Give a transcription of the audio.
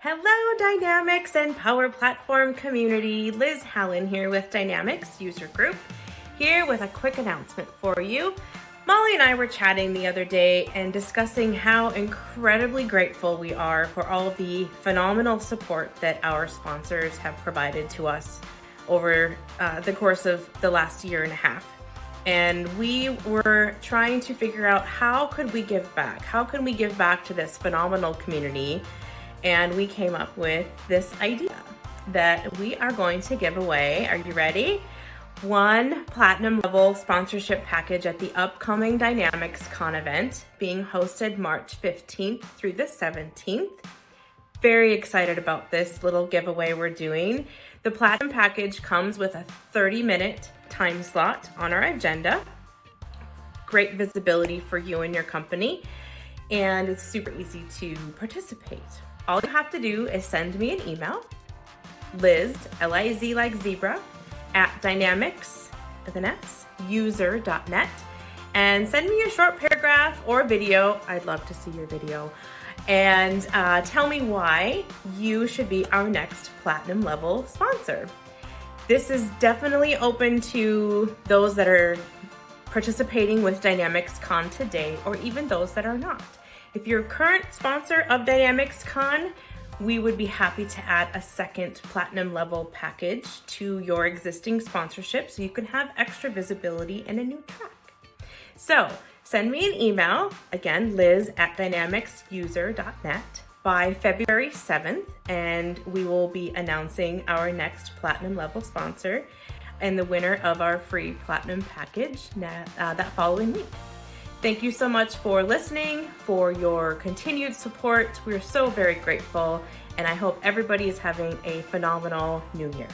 Hello, Dynamics and Power Platform community. Liz Hallen here with Dynamics User Group, here with a quick announcement for you. Molly and I were chatting the other day and discussing how incredibly grateful we are for all of the phenomenal support that our sponsors have provided to us over the course of the last year and a half. And we were trying to figure out how could we give back? How can we give back to this phenomenal community? And we came up with this idea that we are going to give away, are you ready? One platinum level sponsorship package at the upcoming DynamicsCon event being hosted March 15th through the 17th. Very excited about this little giveaway we're doing. The platinum package comes with a 30-minute time slot on our agenda. Great visibility for you and your company, and it's super easy to participate. All you have to do is send me an email, Liz, L-I-Z like zebra, at dynamics, with an S, user.net, and send me a short paragraph or video. I'd love to see your video. And tell me why you should be our next platinum level sponsor. This is definitely open to those that are participating with DynamicsCon today, or even those that are not. If you're a current sponsor of DynamicsCon, we would be happy to add a second platinum level package to your existing sponsorship so you can have extra visibility and a new track. So send me an email, again, Liz at dynamicsuser.net by February 7th, and we will be announcing our next platinum level sponsor and the winner of our free platinum package that following week. Thank you so much for listening, for your continued support. We're so very grateful, and I hope everybody is having a phenomenal new year.